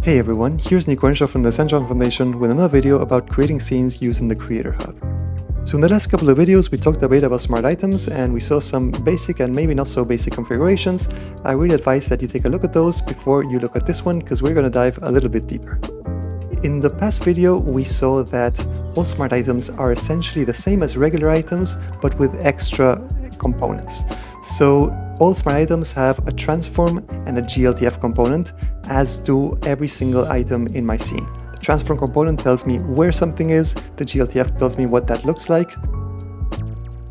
Hey everyone, here's Nico Earnshaw from the Centron Foundation with another video about creating scenes using the Creator Hub. So in the last couple of videos we talked a bit about smart items and we saw some basic and maybe not so basic configurations. I really advise that you take a look at those before you look at this one because we're going to dive a little bit deeper. In the past video we saw that all smart items are essentially the same as regular items but with extra components. So all smart items have a transform and a GLTF component, as do every single item in my scene. The transform component tells me where something is, the GLTF tells me what that looks like.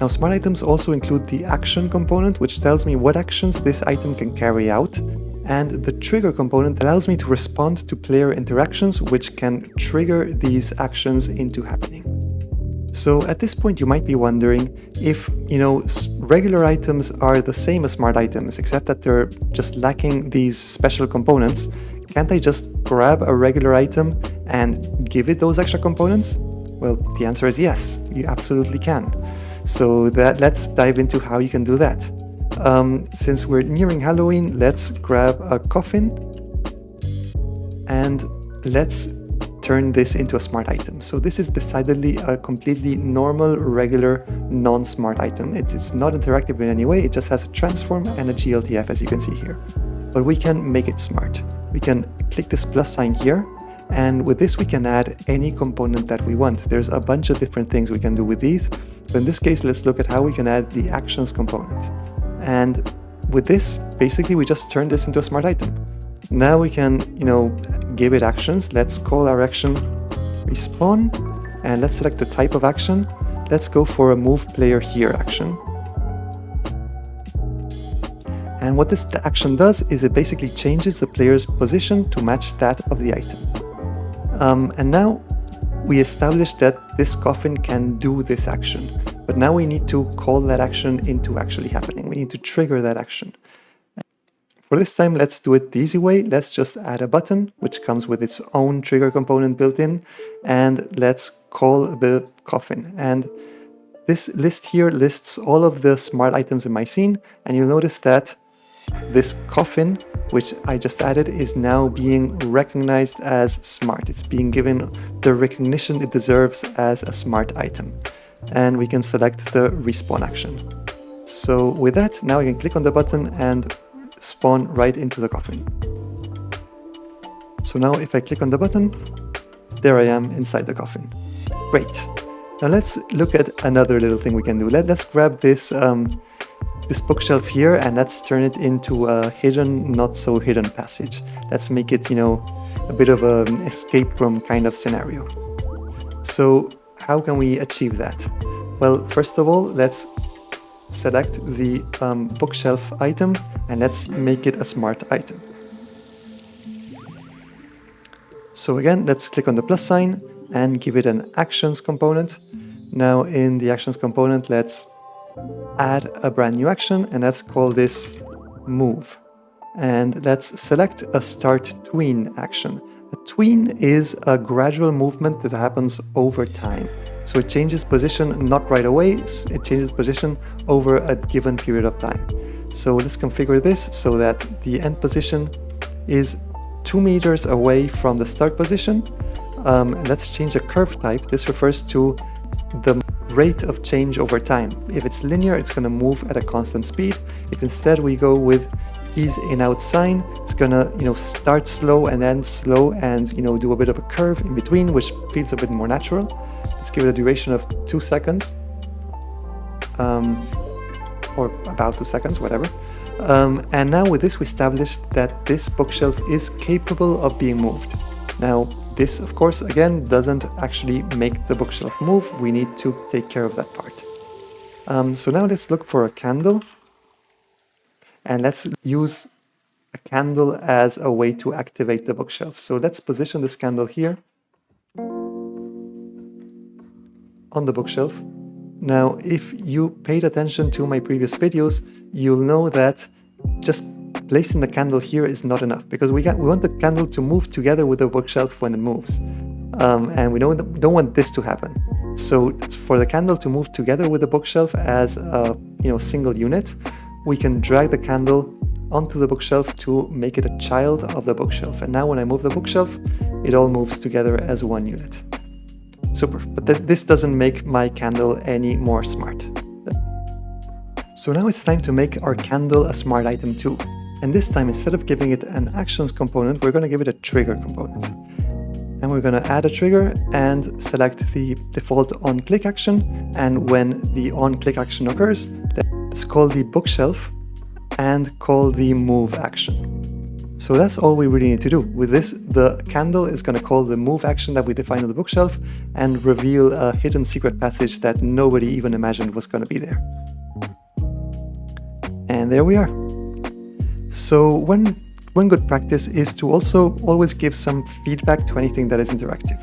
Now smart items also include the action component, which tells me what actions this item can carry out, and the trigger component allows me to respond to player interactions, which can trigger these actions into happening. So at this point you might be wondering if, regular items are the same as smart items, except that they're just lacking these special components. Can't I just grab a regular item and give it those extra components? Well, the answer is yes, you absolutely can. So let's dive into how you can do that. Since we're nearing Halloween, let's grab a coffin and let's turn this into a smart item. So this is decidedly a completely normal, regular, non-smart item. It is not interactive in any way, it just has a transform and a GLTF, as you can see here. But we can make it smart. We can click this plus sign here, and with this we can add any component that we want. There's a bunch of different things we can do with these, but in this case let's look at how we can add the actions component. And with this, basically we just turn this into a smart item. Now we can, give it actions. Let's call our action respawn, and let's select the type of action. Let's go for a move player here action. And what this action does is it basically changes the player's position to match that of the item. And now we established that this coffin can do this action, but now we need to call that action into actually happening. We need to trigger that action. For this time, let's do it the easy way. Let's just add a button, which comes with its own trigger component built in, and let's call the coffin. And this list here lists all of the smart items in my scene, and you'll notice that this coffin, which I just added, is now being recognized as smart. It's being given the recognition it deserves as a smart item. And we can select the respawn action. So with that, now I can click on the button and spawn right into the coffin. So now if I click on the button, there I am inside the coffin. Great. Now let's look at another little thing we can do. Let's grab this this bookshelf here and let's turn it into a hidden, not so hidden passage. Let's make it, a bit of an escape room kind of scenario. So how can we achieve that? Well, first of all, let's select the bookshelf item and let's make it a smart item. So again, let's click on the plus sign and give it an actions component. Now in the actions component, let's add a brand new action and let's call this move. And let's select a start tween action. A tween is a gradual movement that happens over time. So it changes position not right away, it changes position over a given period of time. So let's configure this so that the end position is 2 meters away from the start position. Let's change the curve type. This refers to the rate of change over time. If it's linear, it's going to move at a constant speed. If instead we go with ease in out sign, it's gonna start slow and end slow and do a bit of a curve in between, which feels a bit more natural. Let's give it a duration of 2 seconds, or about 2 seconds, whatever. And now with this we established that this bookshelf is capable of being moved. Now this, of course, again doesn't actually make the bookshelf move. We need to take care of that part. So now let's look for a candle. And let's use a candle as a way to activate the bookshelf. So let's position this candle here on the bookshelf. Now, if you paid attention to my previous videos, you'll know that just placing the candle here is not enough because we want the candle to move together with the bookshelf when it moves. And we don't want this to happen. So for the candle to move together with the bookshelf as a single unit, we can drag the candle onto the bookshelf to make it a child of the bookshelf. And now when I move the bookshelf, it all moves together as one unit. Super, but this doesn't make my candle any more smart. So now it's time to make our candle a smart item too. And this time, instead of giving it an actions component, we're going to give it a trigger component. And we're going to add a trigger and select the default on-click action. And when the on-click action occurs, let's call the bookshelf and call the move action. So that's all we really need to do. With this, the candle is going to call the move action that we defined on the bookshelf and reveal a hidden secret passage that nobody even imagined was going to be there. And there we are. So one good practice is to also always give some feedback to anything that is interactive.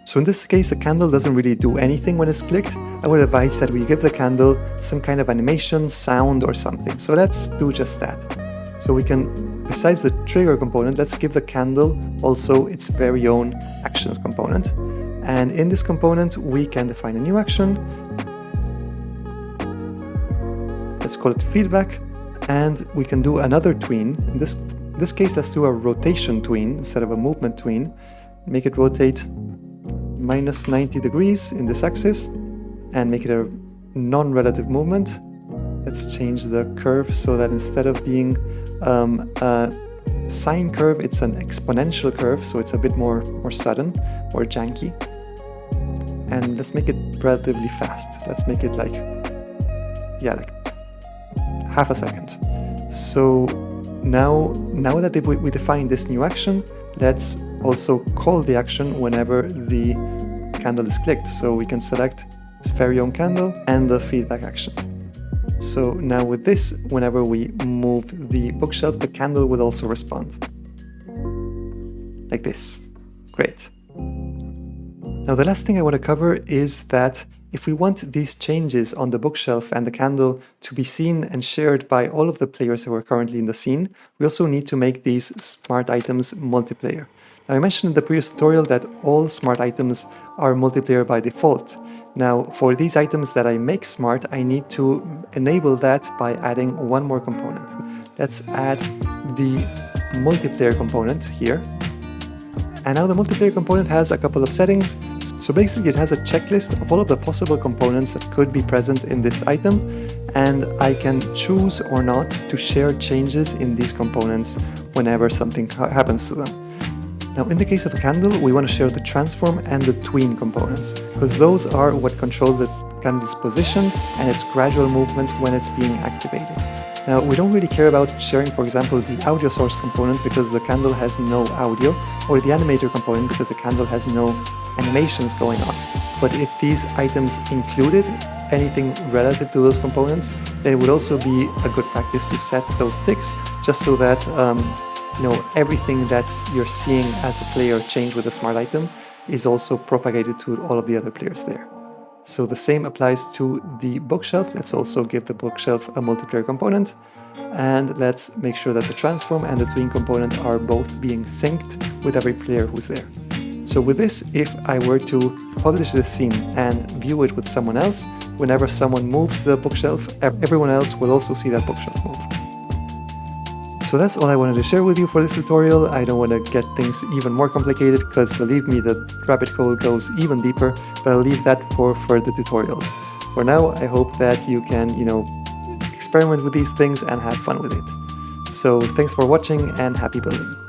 So in this case, the candle doesn't really do anything when it's clicked. I would advise that we give the candle some kind of animation, sound, or something. So let's do just that. So we can, besides the trigger component, let's give the candle also its very own actions component. And in this component, we can define a new action. Let's call it feedback. And we can do another tween. In this case, let's do a rotation tween instead of a movement tween. Make it rotate minus 90 degrees in this axis and make it a non-relative movement. Let's change the curve so that instead of being a sine curve, it's an exponential curve, so it's a bit more sudden or janky. And let's make it relatively fast. Let's make it like half a second. So now that we define this new action, let's also call the action whenever the candle is clicked. So we can select this very own candle and the feedback action. So now with this, whenever we move the bookshelf, the candle will also respond. Like this. Great. Now the last thing I want to cover is that if we want these changes on the bookshelf and the candle to be seen and shared by all of the players who are currently in the scene, we also need to make these smart items multiplayer. Now I mentioned in the previous tutorial that all smart items are multiplayer by default. Now for these items that I make smart, I need to enable that by adding one more component. Let's add the multiplayer component here. And now the multiplayer component has a couple of settings. So basically it has a checklist of all of the possible components that could be present in this item, and I can choose or not to share changes in these components whenever something happens to them. Now in the case of a candle, we want to share the transform and the tween components, because those are what control the candle's position and its gradual movement when it's being activated. Now, we don't really care about sharing, for example, the audio source component because the candle has no audio, or the animator component because the candle has no animations going on. But if these items included anything relative to those components, then it would also be a good practice to set those ticks, just so that everything that you're seeing as a player change with a smart item is also propagated to all of the other players there. So the same applies to the bookshelf. Let's also give the bookshelf a multiplayer component, and let's make sure that the transform and the tween component are both being synced with every player who's there. So with this, if I were to publish this scene and view it with someone else, whenever someone moves the bookshelf, everyone else will also see that bookshelf move. So that's all I wanted to share with you for this tutorial. I don't want to get things even more complicated because believe me, the rabbit hole goes even deeper, but I'll leave that for further tutorials. For now, I hope that you can, experiment with these things and have fun with it. So thanks for watching and happy building.